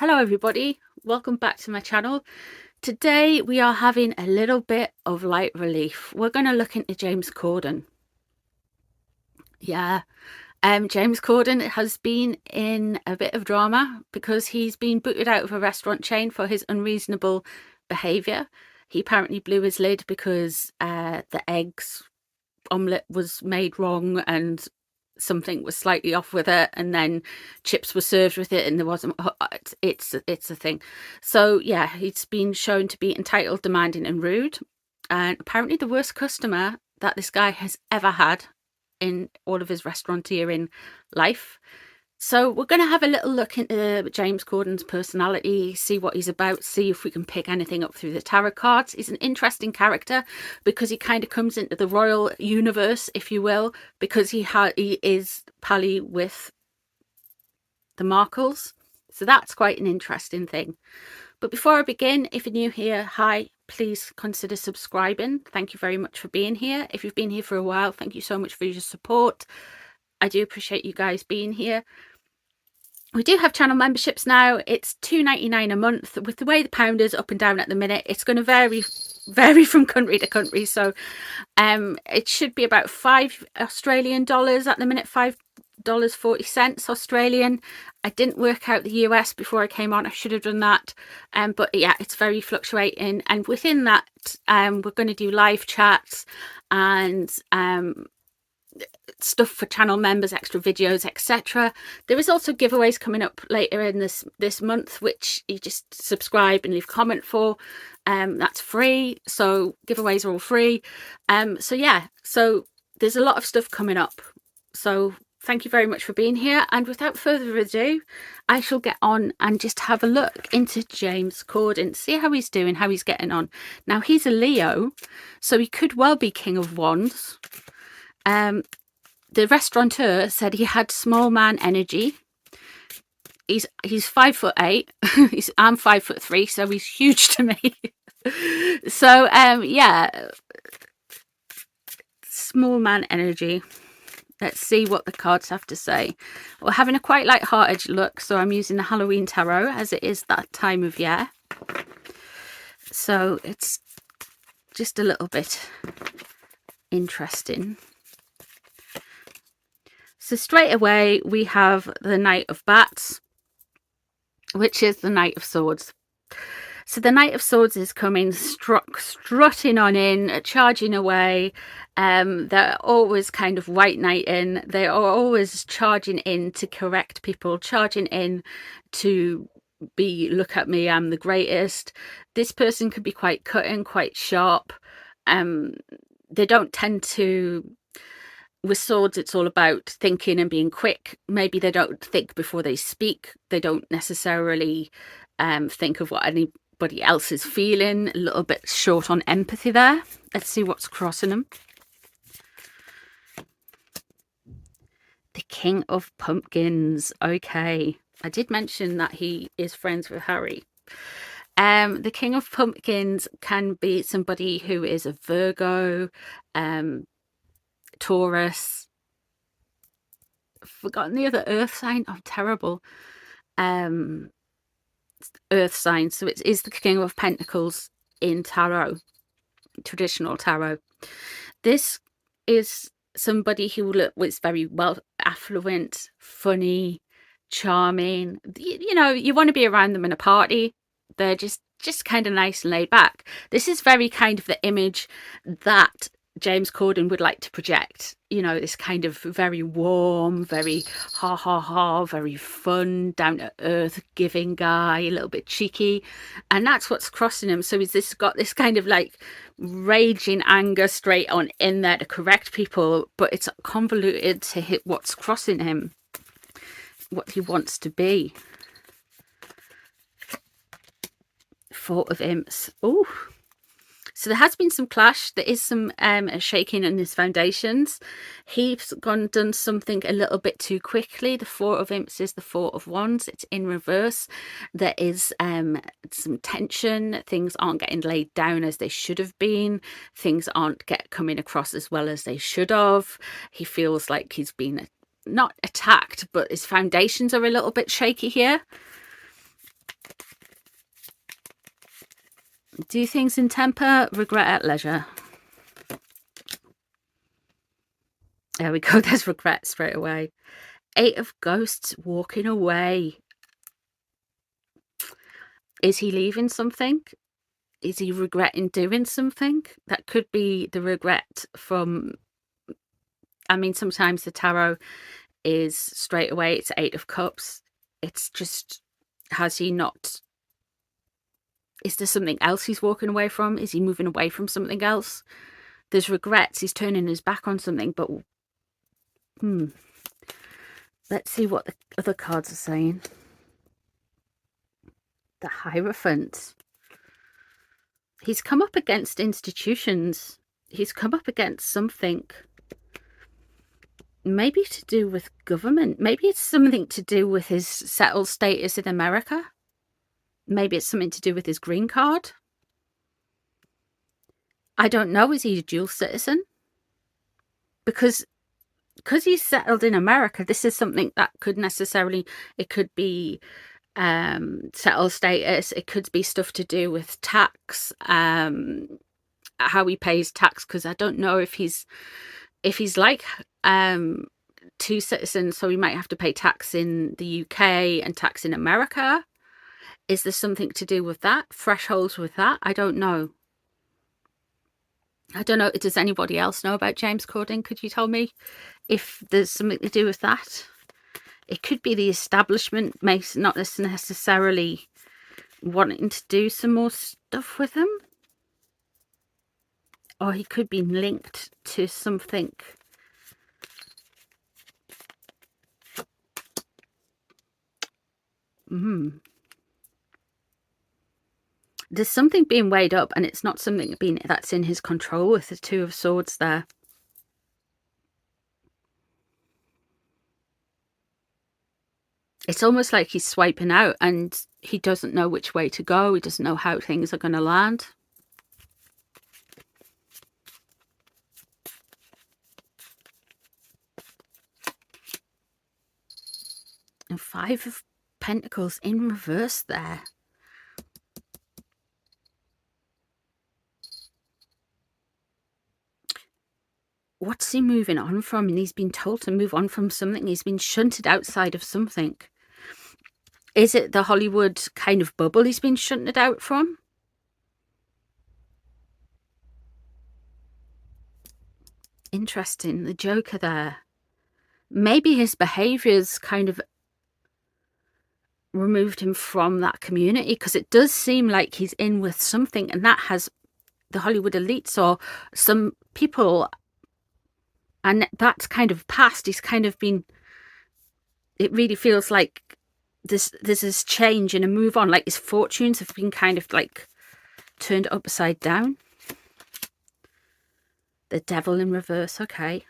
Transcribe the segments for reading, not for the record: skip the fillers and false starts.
Hello everybody, welcome back to my channel. Today we are having a little bit of light relief. We're going to look into James Corden. Yeah, James Corden has been in a bit of drama because he's been booted out of a restaurant chain for his unreasonable behaviour. He apparently blew his lid because the eggs omelette was made wrong and something was slightly off with it, and then chips were served with it and there wasn't. It's a thing. So yeah, he's been shown to be entitled, demanding and rude, and apparently the worst customer that this guy has ever had in all of his restauranteering life. So we're going to have a little look into James Corden's personality, see what he's about, see if we can pick anything up through the tarot cards. He's an interesting character because he kind of comes into the royal universe, if you will, because he is pally with the Markles. So that's quite an interesting thing. But before I begin, if you're new here, hi, please consider subscribing. Thank you very much for being here. If you've been here for a while, thank you so much for your support. I do appreciate you guys being here. We do have channel memberships now. It's $2.99 a month. With the way the pound is up and down at the minute, it's going to vary from country to country. So it should be about $5 Australian at the minute, $5.40 Australian. I didn't work out the US before I came on. I should have done that. But yeah, it's very fluctuating. And within that, we're going to do live chats and stuff for channel members, extra videos, etc. There is also giveaways coming up later in this month, which you just subscribe and leave a comment for. That's free, so giveaways are all free. So yeah, so there's a lot of stuff coming up, so thank you very much for being here, and without further ado, I shall get on and just have a look into James Corden, see how he's doing, how he's getting on. Now, he's a Leo, so he could well be King of Wands. The restaurateur said he had small man energy. He's 5'8". I'm 5'3", so he's huge to me. So yeah, small man energy. Let's see what the cards have to say. We're having a quite light-hearted look, so I'm using the Halloween tarot as it is that time of year. So it's just a little bit interesting. So straight away, we have the Knight of Bats, which is the Knight of Swords. So the Knight of Swords is coming, strutting on in, charging away. They're always kind of white knighting. They are always charging in to correct people, charging in to be, look at me, I'm the greatest. This person could be quite cutting, quite sharp. They don't tend to... With swords, it's all about thinking and being quick. Maybe they don't think before they speak. They don't necessarily think of what anybody else is feeling. A little bit short on empathy there. Let's see what's crossing them. The King of Pumpkins. Okay. I did mention that he is friends with Harry. The King of Pumpkins can be somebody who is a Virgo, Taurus, forgotten the other earth sign. Oh, terrible. Earth sign. So it is the King of Pentacles in tarot, traditional tarot. This is somebody who was very well affluent, funny, charming. You know, you want to be around them in a party. They're just kind of nice and laid back. This is very kind of the image that James Corden would like to project, you know, this kind of very warm, very very fun, down to earth, giving guy, a little bit cheeky, and that's what's crossing him. So he's got this kind of like raging anger straight on in there to correct people, but it's convoluted to hit what's crossing him, what he wants to be. Four of Imps. Oh. So there has been some clash. There is some shaking in his foundations. He's done something a little bit too quickly. The Four of Imps is the Four of Wands. It's in reverse. There is some tension. Things aren't getting laid down as they should have been. Things aren't coming across as well as they should have. He feels like he's been not attacked, but his foundations are a little bit shaky here. Do things in temper, regret at leisure. There we go. There's regret straight away. 8 of Ghosts, walking away. Is he leaving something? Is he regretting doing something? That could be the regret from... I mean, sometimes the tarot is straight away, it's 8 of Cups. It's just, has he not... Is there something else he's walking away from? Is he moving away from something else? There's regrets. He's turning his back on something, but... Let's see what the other cards are saying. The Hierophant. He's come up against institutions. He's come up against something. Maybe to do with government. Maybe it's something to do with his settled status in America. Maybe it's something to do with his green card. I don't know. Is he a dual citizen? Because he's settled in America, this is something that could necessarily... It could be settled status. It could be stuff to do with tax, how he pays tax, because I don't know if he's like 2 citizens, so he might have to pay tax in the UK and tax in America. Is there something to do with that? Thresholds with that? I don't know. Does anybody else know about James Corden? Could you tell me if there's something to do with that? It could be the establishment, not necessarily wanting to do some more stuff with him. Or he could be linked to something. There's something being weighed up, and it's not something that's in his control with the 2 of Swords there. It's almost like he's swiping out and he doesn't know which way to go. He doesn't know how things are going to land. And 5 of Pentacles in reverse there. What's he moving on from? And he's been told to move on from something. He's been shunted outside of something. Is it the Hollywood kind of bubble he's been shunted out from? Interesting. The Joker there. Maybe his behaviour's kind of removed him from that community, because it does seem like he's in with something, and that has the Hollywood elites or some people... And that's kind of past. He's kind of been... It really feels like there's this change and a move on. Like his fortunes have been kind of like turned upside down. The Devil in reverse. Okay.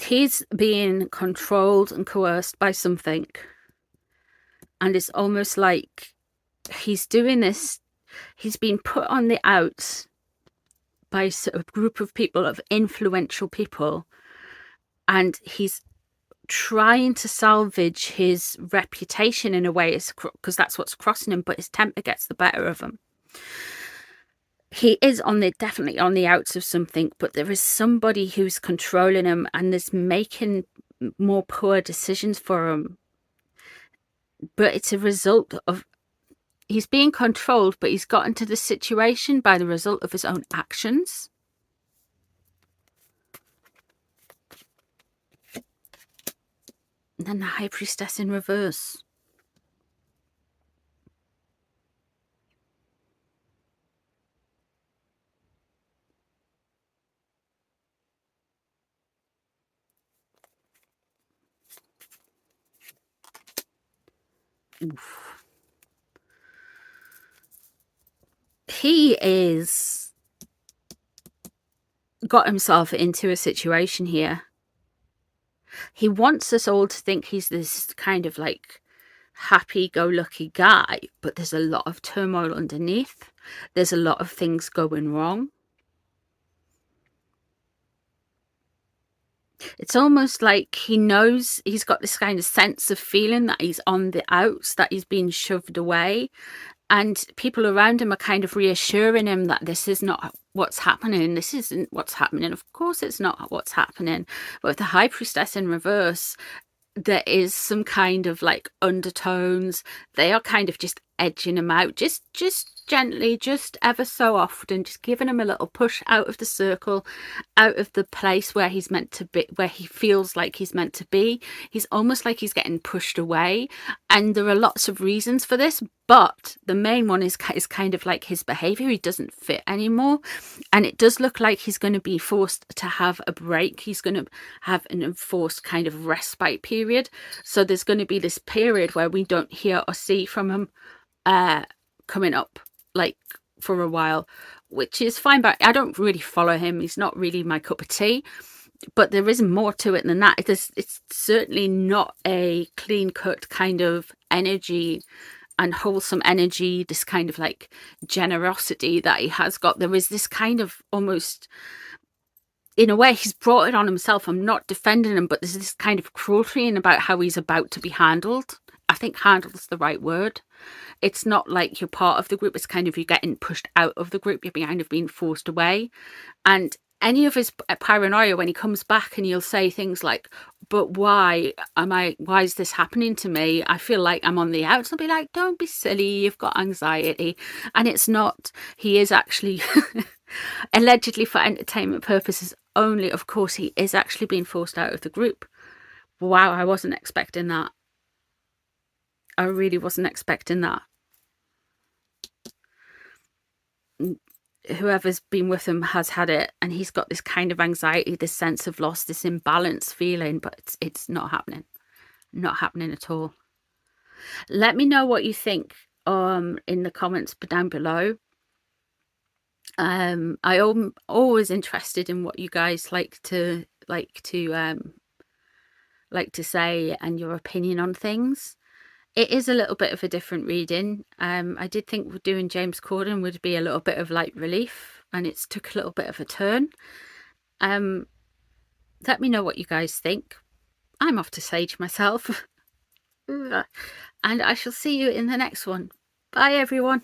He's being controlled and coerced by something. And it's almost like he's doing this. He's been put on the outs by a group of people, of influential people. And he's trying to salvage his reputation in a way, because that's what's crossing him, but his temper gets the better of him. He is definitely on the outs of something, but there is somebody who's controlling him and is making more poor decisions for him. But it's a result of... He's being controlled, but he's got into the situation by the result of his own actions. And then the High Priestess in reverse. Oof. He is got himself into a situation here. He wants us all to think he's this kind of like happy-go-lucky guy, but there's a lot of turmoil underneath. There's a lot of things going wrong. It's almost like he knows, he's got this kind of sense of feeling that he's on the outs, that he's being shoved away. And people around him are kind of reassuring him that this is not what's happening. This isn't what's happening. Of course, it's not what's happening. But with the High Priestess in reverse, there is some kind of like undertones. They are kind of just edging him out, just gently, just ever so often, just giving him a little push out of the circle, out of the place where he's meant to be, where he feels like he's meant to be. He's almost like he's getting pushed away, and there are lots of reasons for this, but the main one is kind of like his behavior. He doesn't fit anymore, and it does look like he's going to be forced to have a break. He's going to have an enforced kind of respite period. So there's going to be this period where we don't hear or see from him coming up, like, for a while, which is fine, but I don't really follow him. He's not really my cup of tea, but there is more to it than that. It's certainly not a clean-cut kind of energy and wholesome energy, this kind of like generosity that he has got. There is this kind of almost, in a way, he's brought it on himself. I'm not defending him, but there's this kind of cruelty in about how he's about to be handled. I think handled is the right word. It's not like you're part of the group. It's kind of you're getting pushed out of the group. You're kind of being forced away. And any of his paranoia, when he comes back and he'll say things like, but why is this happening to me? I feel like I'm on the outs. I'll be like, don't be silly. You've got anxiety. And it's not. He is actually allegedly for entertainment purposes only. Of course, he is actually being forced out of the group. Wow, I wasn't expecting that. I really wasn't expecting that. Whoever's been with him has had it, and he's got this kind of anxiety, this sense of loss, this imbalance feeling, but it's not happening. Not happening at all. Let me know what you think in the comments down below. I'm always interested in what you guys like to say and your opinion on things. It is a little bit of a different reading. I did think doing James Corden would be a little bit of light relief, and it's took a little bit of a turn. Let me know what you guys think. I'm off to sage myself. And I shall see you in the next one. Bye, everyone.